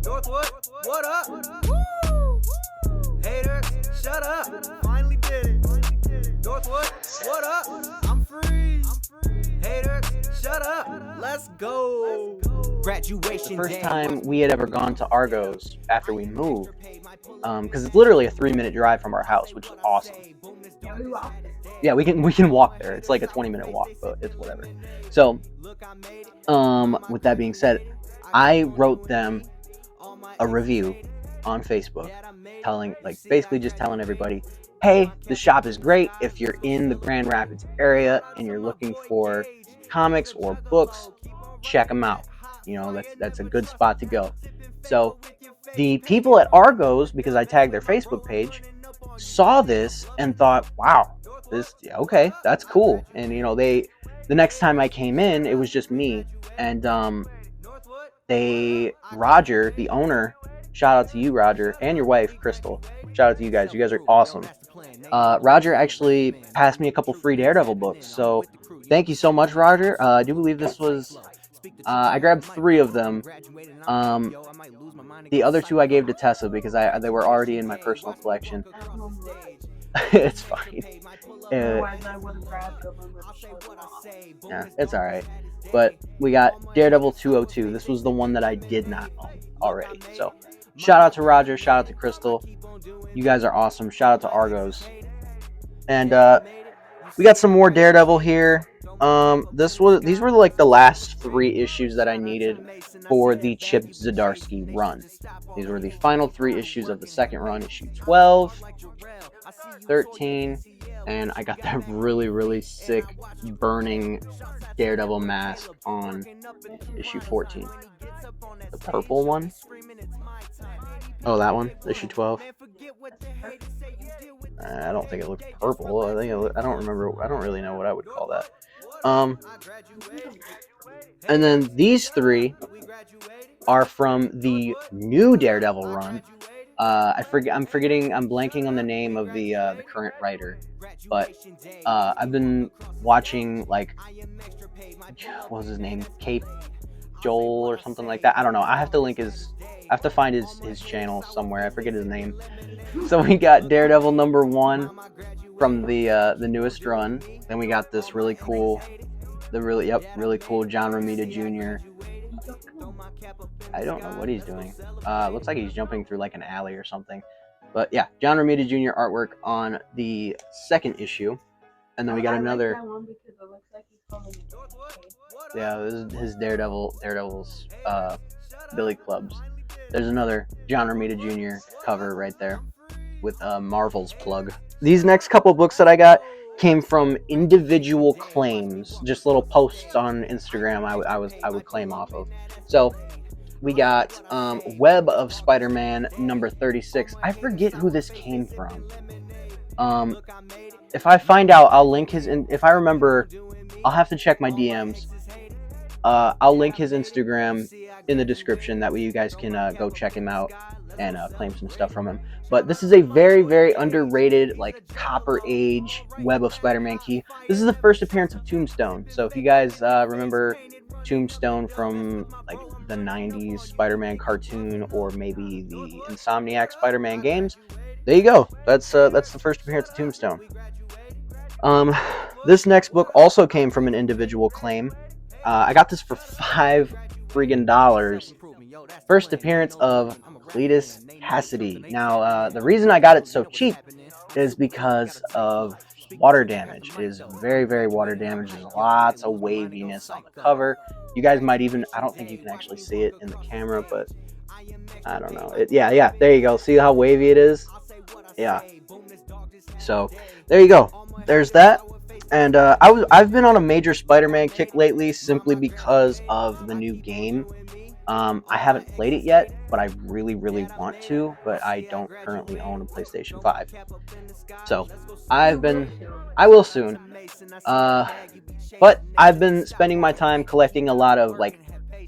Northwood, what up? Woo! Haters, shut up. Finally did it. Northwood, what up? I'm free. Haters, shut up. Let's go. Graduation The first day. time we had ever gone to Argos after we moved, because it's literally a 3-minute drive from our house, which is awesome. Yeah, we can walk there. It's like a 20-minute walk, but it's whatever. So, with that being said, I wrote them a review on Facebook, basically just telling everybody, hey, the shop is great. If you're in the Grand Rapids area and you're looking for comics or books, check them out. You know, that's a good spot to go. So the people at Argos, because I tagged their Facebook page, saw this and thought, wow, okay, that's cool. And you know, the next time I came in, it was just me, and Roger, the owner, shout out to you, Roger, and your wife, Crystal. Shout out to you guys. You guys are awesome. Roger actually passed me a couple free Daredevil books, so thank you so much, Roger. I do believe this was, I grabbed 3 of them. The other 2 I gave to Tessa because they were already in my personal collection. It's fine. Yeah, it's alright. But we got Daredevil 202. This was the one that I did not own already. So, shout out to Roger, shout out to Crystal. You guys are awesome. Shout out to Argos. And we got some more Daredevil here. These were like the last 3 issues that I needed for the Chip Zdarsky run. These were the final 3 issues of the second run, issue 12, 13, and I got that really, really sick burning Daredevil mask on issue 14. The purple one? Oh, that one? Issue 12? I don't think it looked purple. I don't remember. I don't really know what I would call that. And then these 3 are from the new Daredevil run. I'm blanking on the name of the current writer, but I've been watching, like, what was his name? Cape Joel or something like that. I don't know. I have to find his channel somewhere. I forget his name. So we got Daredevil number 1 from the newest run. Then we got this really cool John Romita Jr. I don't know what he's doing. Looks like he's jumping through like an alley or something. But yeah, John Romita Jr. artwork on the second issue. And then we got another. Like that one because it looks like he's calling it. Yeah, this is his Daredevil's Billy Clubs. There's another John Romita Jr. cover right there with Marvel's plug. These next couple books that I got came from individual claims, just little posts on Instagram I would claim off of. So we got Web of Spider-Man number 36. I forget who this came from. If I find out, I'll link his. If I remember, I'll have to check my DMs. I'll link his Instagram in the description. That way you guys can go check him out and claim some stuff from him. But this is a very, very underrated, like, Copper Age Web of Spider-Man key. This is the first appearance of Tombstone. So if you guys remember Tombstone from like the 90s Spider-Man cartoon or maybe the Insomniac Spider-Man games, there you go. That's the first appearance of Tombstone. This next book also came from an individual claim. I got this for $5 friggin'. First appearance of Cletus Cassidy. Now, the reason I got it so cheap is because of water damage. It is very, very water damaged. There's lots of waviness on the cover. You guys might even, I don't think you can actually see it in the camera, but I don't know. Yeah, there you go. See how wavy it is? Yeah. So, there you go. There's that. And I've been on a major Spider-Man kick lately simply because of the new game. I haven't played it yet, but I really, really want to, but I don't currently own a PlayStation 5. So, I will soon. But I've been spending my time collecting a lot of, like,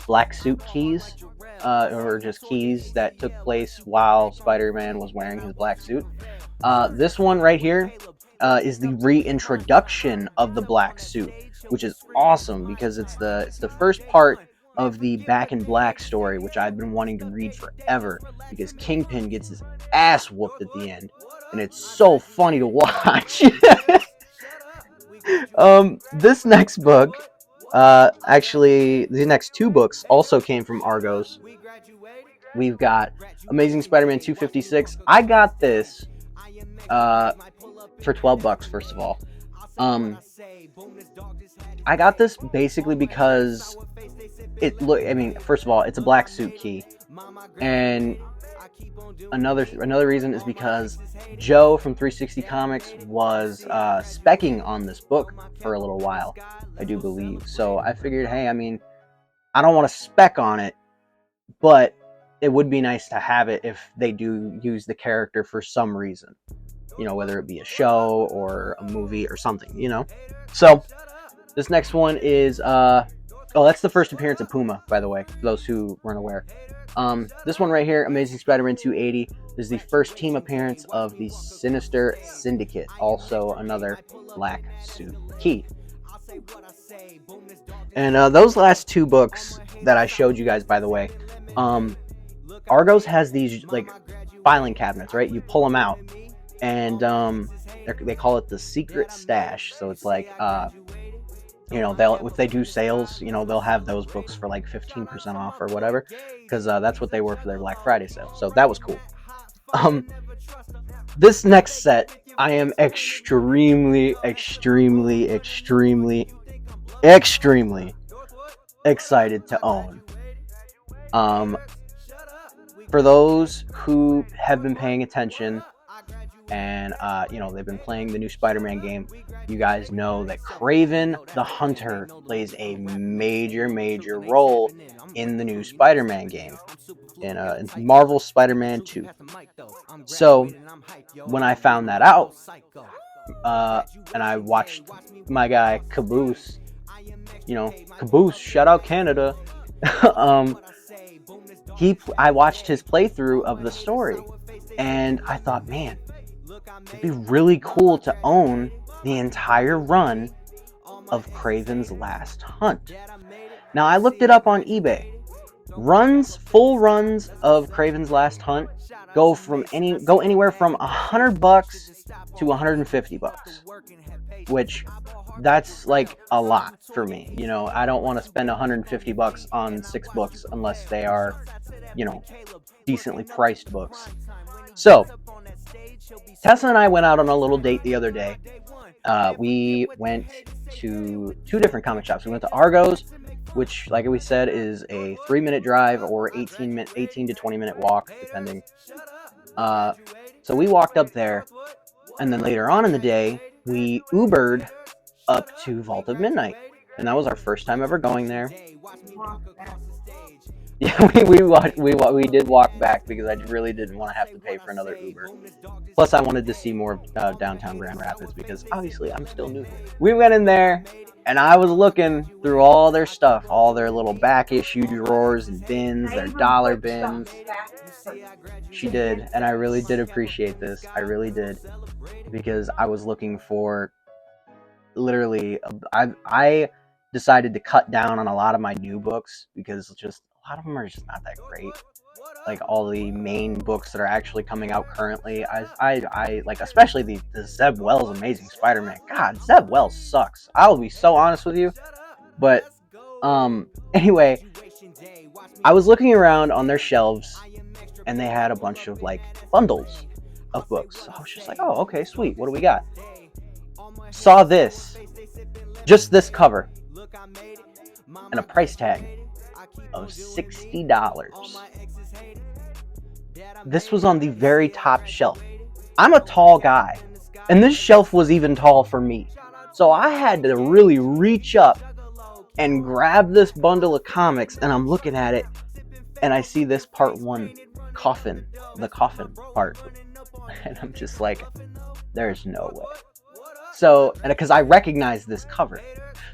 black suit keys, or just keys that took place while Spider-Man was wearing his black suit. This one right here is the reintroduction of the black suit, which is awesome because it's the first part of the Back in Black story, which I've been wanting to read forever because Kingpin gets his ass whooped at the end, and it's so funny to watch. This next book, actually, the next two books also came from Argos. We've got Amazing Spider-Man 256. I got this for $12, first of all. I got this basically because first of all, it's a black suit key, and another reason is because Joe from 360 Comics was speccing on this book for a little while, I do believe. So I figured, hey, I don't want to spec on it, but it would be nice to have it if they do use the character for some reason, whether it be a show or a movie or something, So this next one is that's the first appearance of Puma, by the way, for those who weren't aware. This one right here, Amazing Spider-Man 280, is the first team appearance of the Sinister Syndicate, also another black suit key. And those last two books that I showed you guys, by the way, Argos has these filing cabinets, right? You pull them out, and they call it the secret stash. So it's if they do sales, they'll have those books for 15% off or whatever, because that's what they were for their Black Friday sale. So that was cool. This next set, I am extremely excited to own. For those who have been paying attention, and they've been playing the new Spider-Man game, you guys know that Kraven the Hunter plays a major role in the new Spider-Man game, in Marvel Spider-Man 2. So when I found that out, and I watched my guy Caboose, Caboose, shout out Canada, I watched his playthrough of the story, and I thought, man, it'd be really cool to own the entire run of Kraven's Last Hunt. Now, I looked it up on eBay. Full runs of Kraven's Last Hunt go anywhere from $100 to $150, which that's a lot for me. I don't want to spend $150 on 6 books unless they are, decently priced books. So Tessa and I went out on a little date the other day. We went to 2 different comic shops. We went to Argos, which, like we said, is a 3-minute drive or 18 to 20-minute walk, depending. So we walked up there, and then later on in the day, we Ubered up to Vault of Midnight, and that was our first time ever going there. Yeah, we did walk back because I really didn't want to have to pay for another Uber. Plus, I wanted to see more of downtown Grand Rapids because obviously I'm still new here. We went in there, and I was looking through all their stuff, all their little back issue drawers and bins, their dollar bins. She did, and I really did appreciate this. I really did, because I was looking for literally. I decided to cut down on a lot of my new books because just a lot of them are just not that great. All the main books that are actually coming out currently, I especially the Zeb Wells Amazing Spider-Man. God, Zeb Wells sucks. I'll be so honest with you. But anyway, I was looking around on their shelves, and they had a bunch of bundles of books. So I was just oh, okay, sweet. What do we got? Saw this, just this cover, and a price tag of $60. This was on the very top shelf. I'm a tall guy, and this shelf was even tall for me. So I had to really reach up and grab this bundle of comics, and I'm looking at it, and I see this part 1 coffin, the coffin part, and I'm just there's no way. So, and because I recognize this cover,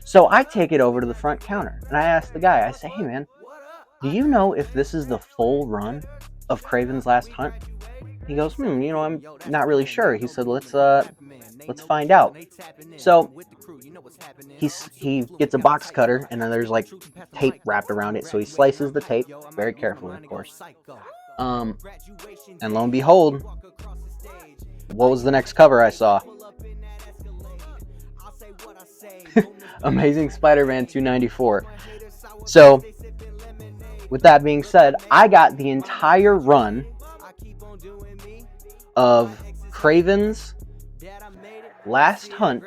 so I take it over to the front counter, and I ask the guy, I say, hey man, do you know if this is the full run of Kraven's Last Hunt? He goes, I'm not really sure. He said, let's Let's find out. So he gets a box cutter, and then there's like tape wrapped around it. So he slices the tape very carefully, of course. And lo and behold, what was the next cover I saw? Amazing Spider-Man 294. So, with that being said, I got the entire run of Craven's Last Hunt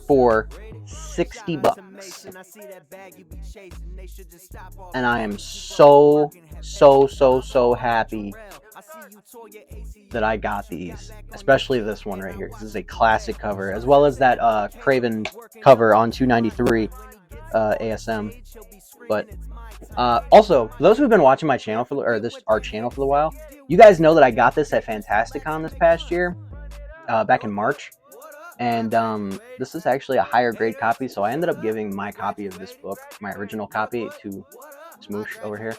for $60. And I am so happy that I got these, especially this one right here. This is a classic cover, as well as that Craven cover on 293 ASM. But also, for those who've been watching my channel our channel for a while, you guys know that I got this at Fantasticon this past year, back in March. And this is actually a higher grade copy, so I ended up giving my copy of this book, my original copy, to Smoosh over here.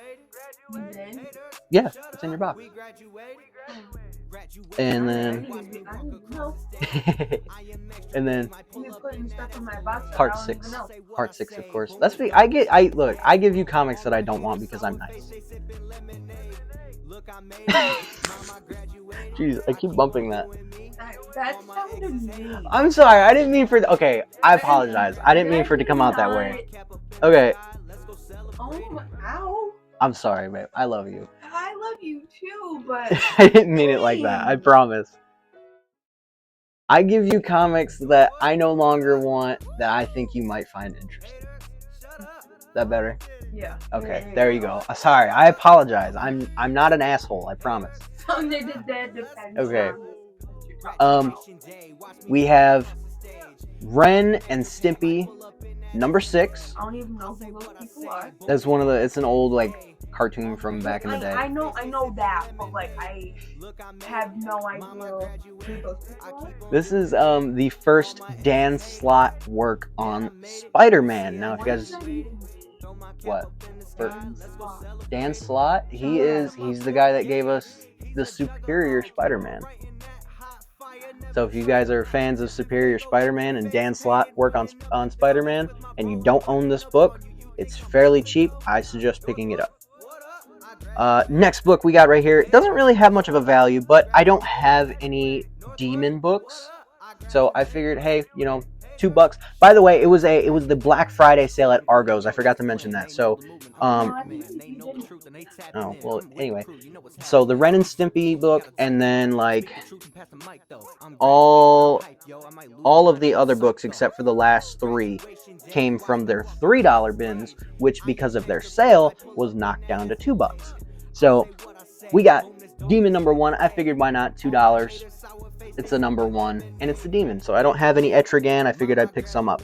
You did? Yeah, it's in your box. And then and then You're putting stuff in my box. part 6, of course. That's what I give you comics that I don't want because I'm nice. Jeez, I keep bumping that. That sounded mean. I'm sorry, I didn't mean for okay, I apologize. I didn't mean for it to come out that way. Okay. Oh, ow. I'm sorry, babe. I love you. I love you too, but I didn't mean it like that. I promise. I give you comics that I no longer want that I think you might find interesting. Is that better? yeah. Okay, there you go. Sorry, I apologize. I'm not an asshole. I promise. Okay. We have Ren and Stimpy, number 6. I don't even know who those people are. That's it's an old like cartoon from back in the day. I know that, but like I have no idea who those people are. This is the first Dan Slott work on Spider-Man. Now, if you guys, what? Dan Slott? He's the guy that gave us the Superior Spider-Man. So if you guys are fans of Superior Spider-Man and Dan Slott work on Spider-Man, and you don't own this book, it's fairly cheap. I suggest picking it up. Next book we got right here. It doesn't really have much of a value, but I don't have any demon books, so I figured, hey, $2. By the way, it was the Black Friday sale at Argos. I forgot to mention that. So, anyway, so the Ren and Stimpy book, and then like all of the other books except for the last 3 came from their $3 bins, which because of their sale was knocked down to $2. So we got Demon number 1. I figured why not, $2. It's the number 1, and it's the Demon. So I don't have any Etrigan. I figured I'd pick some up.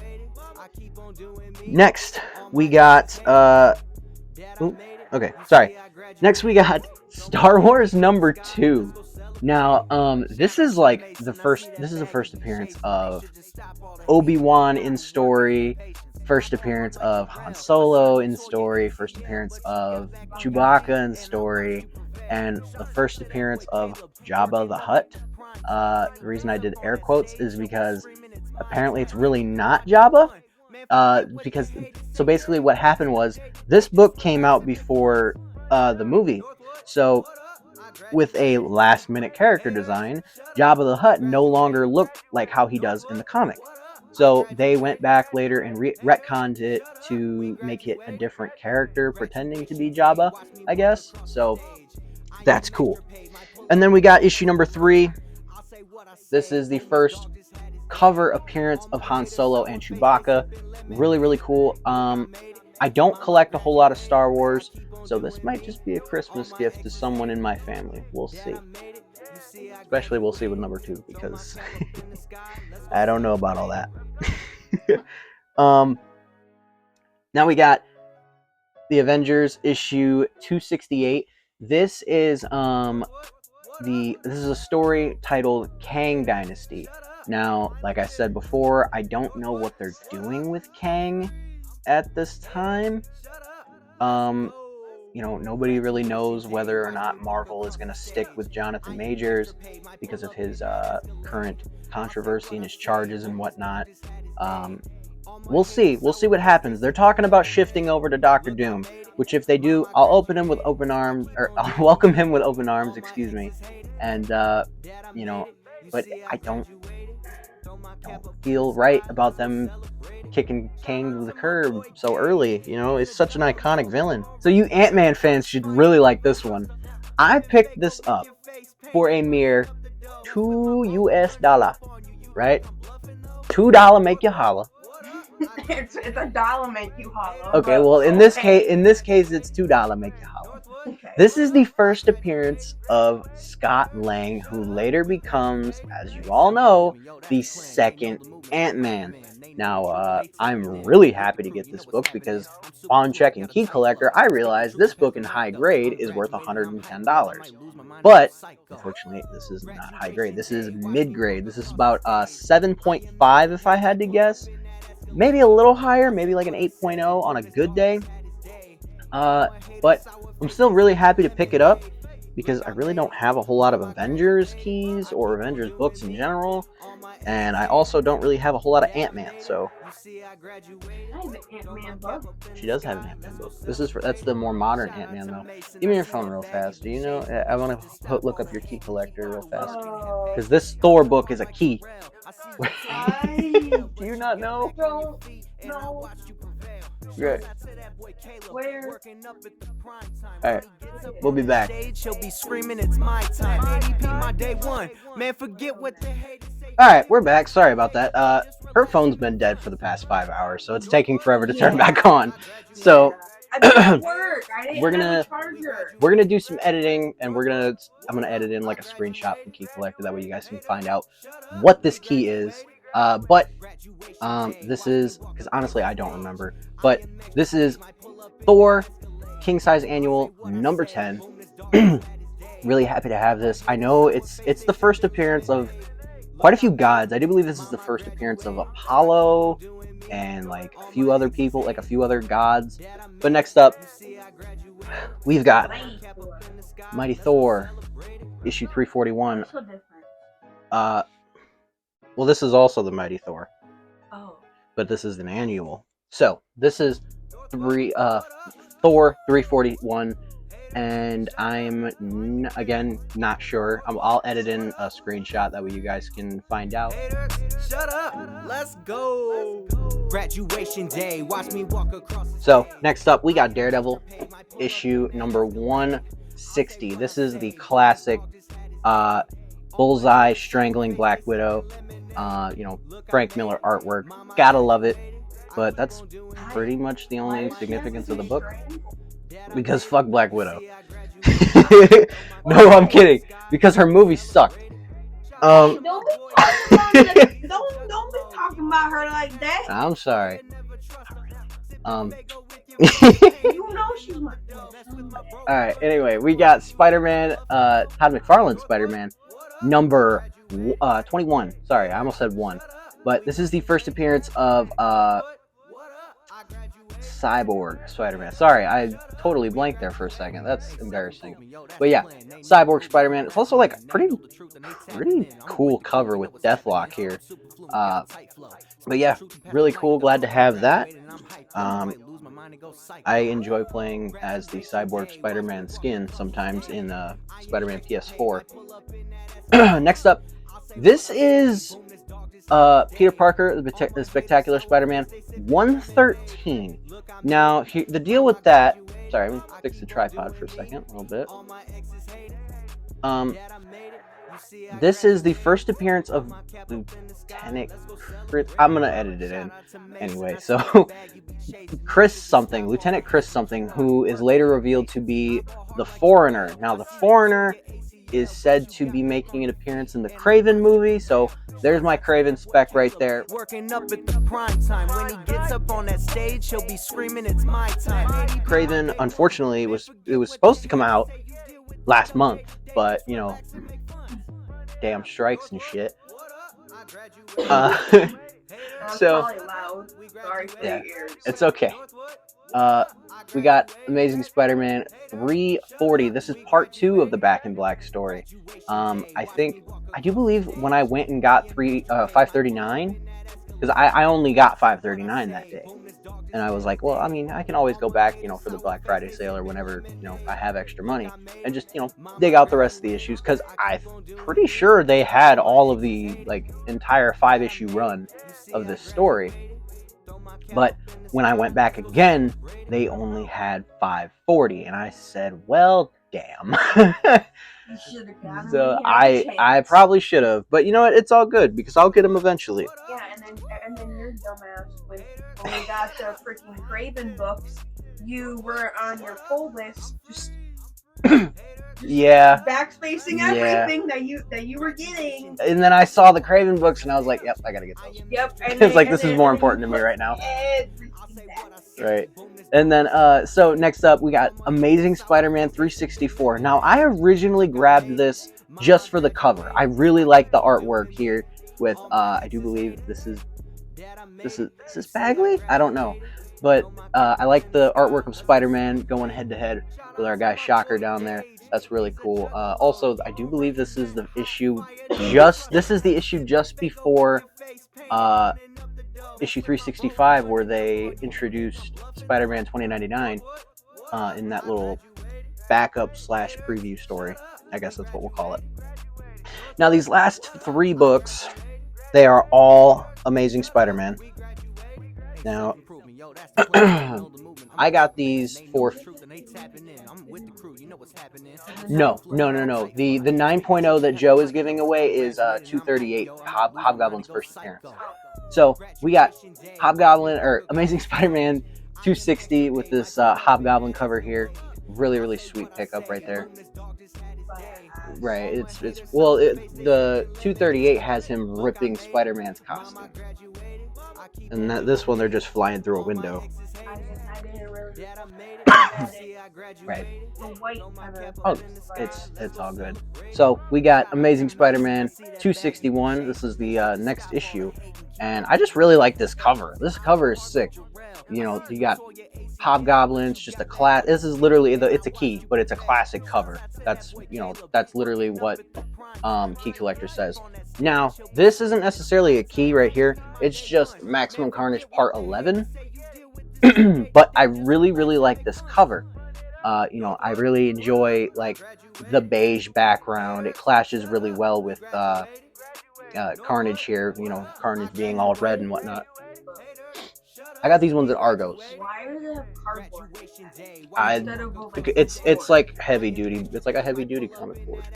Next, we got Next, we got Star Wars number 2. Now, this is like the first appearance of Obi-Wan in story, first appearance of Han Solo in story, first appearance of Chewbacca in story, and the first appearance of Jabba the Hutt. The reason I did air quotes is because apparently it's really not Jabba. So basically what happened was this book came out before the movie. So with a last minute character design, Jabba the Hutt no longer looked like how he does in the comic. So they went back later and retconned it to make it a different character pretending to be Jabba, I guess. So that's cool. And then we got issue number 3. This is the first cover appearance of Han Solo and Chewbacca. Really, really cool. I don't collect a whole lot of Star Wars, so this might just be a Christmas gift to someone in my family. We'll see. Especially we'll see with number 2, because I don't know about all that. Now we got the Avengers issue 268. This is a story titled Kang Dynasty. Now, like I said before, I don't know what they're doing with Kang at this time. nobody really knows whether or not Marvel is going to stick with Jonathan Majors because of his current controversy and his charges and whatnot. We'll see. We'll see what happens. They're talking about shifting over to Doctor Doom, which if they do, I'll open him with open arms, or I'll welcome him with open arms, excuse me. And, but I don't feel right about them kicking Kang to the curb so early. It's such an iconic villain. So you Ant-Man fans should really like this one. I picked this up for a mere $2, right? $2 make you holla. It's $1 make you holla. Okay, well in this case it's $2 make you holla. Okay. This is the first appearance of Scott Lang, who later becomes, as you all know, the second Ant-Man. Now, I'm really happy to get this book because on checking Key Collector, I realized this book in high grade is worth $110. But, unfortunately, this is not high grade. This is mid grade. This is about 7.5 if I had to guess. Maybe a little higher, maybe like an 8.0 on a good day. But I'm still really happy to pick it up because I really don't have a whole lot of Avengers keys or Avengers books in general. And I also don't really have a whole lot of Ant-Man, so... I have an Ant-Man book. She does have an Ant-Man book. That's the more modern Ant-Man, though. Give me your phone real fast. Do you know... I want to look up your Key Collector real fast. Because this Thor book is a key. Do you not know? Don't know. Great. Where? Alright, we'll be back. Alright, we're back. Sorry about that. Her phone's been dead for the past 5 hours, so it's taking forever to turn back on. So I didn't work. I didn't we're have a charger. gonna do some editing, and I'm gonna edit in like a screenshot from Key Collector, that way you guys can find out what this key is. But this is, because honestly I don't remember, but this is Thor King Size Annual number 10. Really happy to have this. I know it's the first appearance of quite a few gods. I do believe this is the first appearance of Apollo and like a few other people, like a few other gods. But next up, we've got Mighty Thor, issue 341. So different. Well, this is also the Mighty Thor, Oh. but this is an annual. So this is Thor 341, and I'm again not sure. I'll edit in a screenshot, that way you guys can find out. Shut up. Let's go. Graduation day. Watch me walk across. So next up, we got Daredevil issue number 160. This is the classic Bullseye strangling Black Widow. Frank Miller artwork. Gotta love it. But that's pretty much the only significance of the book. Because fuck Black Widow. No, I'm kidding. Because her movie sucked. Don't be talking about her like that. I'm sorry. You know she's my Alright, anyway, we got Spider-Man, Todd McFarlane's Spider-Man, number 21. Sorry, I almost said 1. But this is the first appearance of Cyborg Spider-Man. Sorry, I totally blanked there for a second. That's embarrassing. But yeah, Cyborg Spider-Man. It's also like a pretty cool cover with Deathlock here. But yeah, really cool. Glad to have that. I enjoy playing as the Cyborg Spider-Man skin sometimes in Spider-Man PS4. Next up, this is Peter Parker, the Spectacular Spider-Man 113. Now, the deal with that... Sorry, I'm going to fix the tripod for a second, a little bit. This is the first appearance of Lieutenant Chris... I'm going to edit it in anyway. So, Lieutenant Chris something, who is later revealed to be the Foreigner. Now, the Foreigner is said to be making an appearance in the Kraven movie, so there's my Kraven spec right there. Working up at the prime time. When he gets up on that stage, he'll be screaming, "It's my time." Kraven, unfortunately, it was supposed to come out last month, but damn strikes and shit. So Sorry for yeah, your ears. it's okay. We got Amazing Spider-Man 340. This is part 2 of the Back in Black story. I do believe when I went and got 539, because I only got 539 that day. And I was like, well, I mean, I can always go back, for the Black Friday sale or whenever, I have extra money and just, dig out the rest of the issues. Because I'm pretty sure they had all of the, entire 5-issue run of this story. But when I went back again, they only had 540. And I said, well, damn. So I probably should have. But you know what? It's all good because I'll get them eventually. Yeah, and then your dumbass when we got the freaking Craven books, you were on your pull list just yeah, backspacing everything that you were getting. And then I saw the Craven books and I was like, yep, I gotta get those. Yep. It's like this is more important to me right now. Right. And then so next up we got Amazing Spider-Man 364. Now I originally grabbed this just for the cover. I really like the artwork here with I do believe this is Bagley? I don't know. But I like the artwork of Spider-Man going head to head with our guy Shocker down there. That's really cool. Also, I do believe this is the issue just before issue 365 where they introduced Spider-Man 2099 in that little backup / preview story. I guess that's what we'll call it. Now, these last 3 books, they are all Amazing Spider-Man. Now, I got these for... No. The 9.0 that Joe is giving away is 238, Hobgoblin's first appearance. So, we got Amazing Spider-Man 260 with this Hobgoblin cover here. Really, really sweet pickup right there. Right, the 238 has him ripping Spider-Man's costume. And this one, they're just flying through a window. I didn't really Right. Oh, it's all good. So we got Amazing Spider-Man 261. This is the next issue, and I just really like this cover. This cover is sick. You got Hobgoblins, just a class. This is literally it's a key, but it's a classic cover. That's literally what Key Collector says. Now, this isn't necessarily a key right here. It's just Maximum Carnage Part 11. But I really, really like this cover. I really enjoy the beige background. It clashes really well with Carnage here. Carnage being all red and whatnot. I got these ones at Argos. Why do they have cardboard? It's like heavy duty. It's like a heavy duty comic board.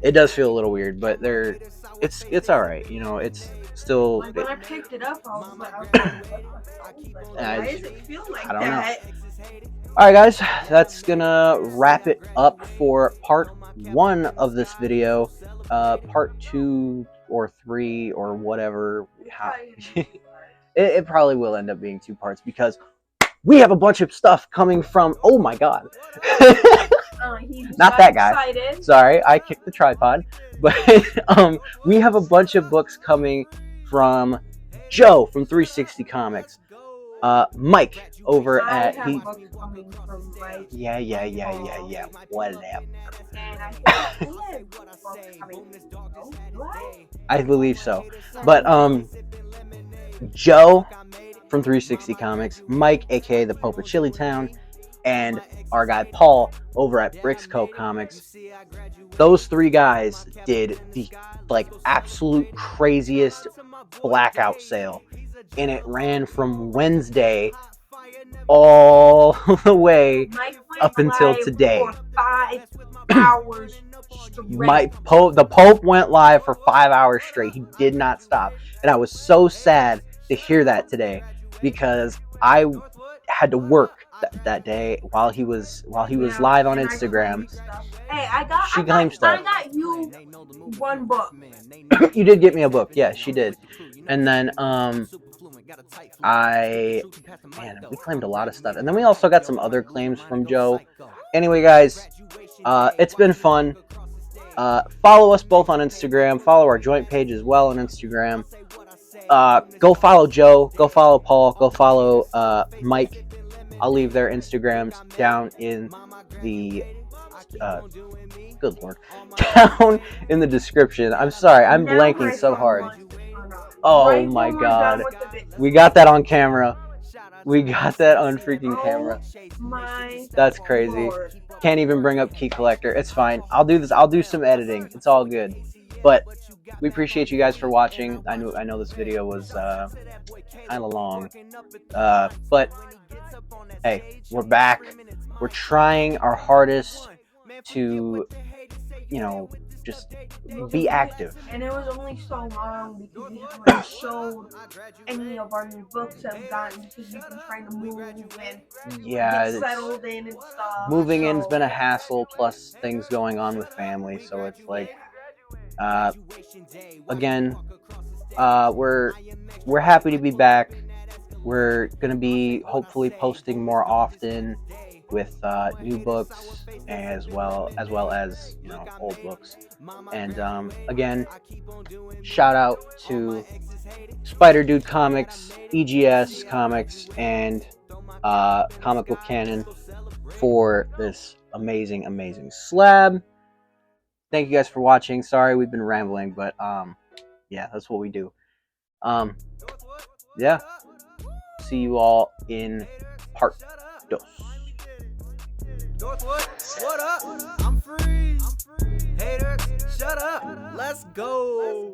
It does feel a little weird, but it's all right. It's still. When I picked it up, I was like, why does it feel like that? I don't know. All right, guys, that's gonna wrap it up for part 1 of this video. Part 2 or 3 or whatever. It probably will end up being 2 parts because we have a bunch of stuff coming from. Oh my God. Not that guy. Excited. Sorry, I kicked the tripod. But we have a bunch of books coming from Joe from 360 Comics. Mike over at Yeah. Whatever. I believe so. But Joe from 360 Comics, Mike, aka the Pope of Chilitown, and our guy Paul over at Brixco Comics. Those 3 guys did the absolute craziest blackout sale, and it ran from Wednesday all the way up until today. For 5 hours straight. The Pope went live for 5 hours straight. He did not stop, and I was so sad to hear that today because I had to work that day while he was live on Instagram. Hey, I got you 1 book. You did get me a book. Yeah, she did. And then we claimed a lot of stuff. And then we also got some other claims from Joe. Anyway, guys, it's been fun. Follow us both on Instagram. Follow our joint page as well on Instagram. Go follow Joe. Go follow Paul. Go follow Mike. I'll leave their Instagrams down in the good lord, down in the description. I'm sorry, I'm Now blanking my so phone hard. wants to turn on. Oh Right my when we're done god, with the video. we got that on camera. We got that on freaking camera. Oh my That's crazy. Lord. Can't even bring up Key Collector. It's fine. I'll do this. I'll do some editing. It's all good. But we appreciate you guys for watching. I know this video was kind of long, but hey, we're back. We're trying our hardest to, just be active. And it was only so long because we haven't showed any of our new books that we've gotten because we've been trying to move and Yeah, get settled in and stuff. moving in's so, been a hassle, plus things going on with family. So it's like, again, we're happy to be back. We're gonna be hopefully posting more often with new books as well as old books. And again, shout out to Spider Dude Comics, EGS Comics, and Comic Book Canon for this amazing slab. Thank you guys for watching. Sorry we've been rambling, but yeah, that's what we do. Yeah, see you all in part 2. Northwood, what up? I'm free. Haters, shut up. Let's go.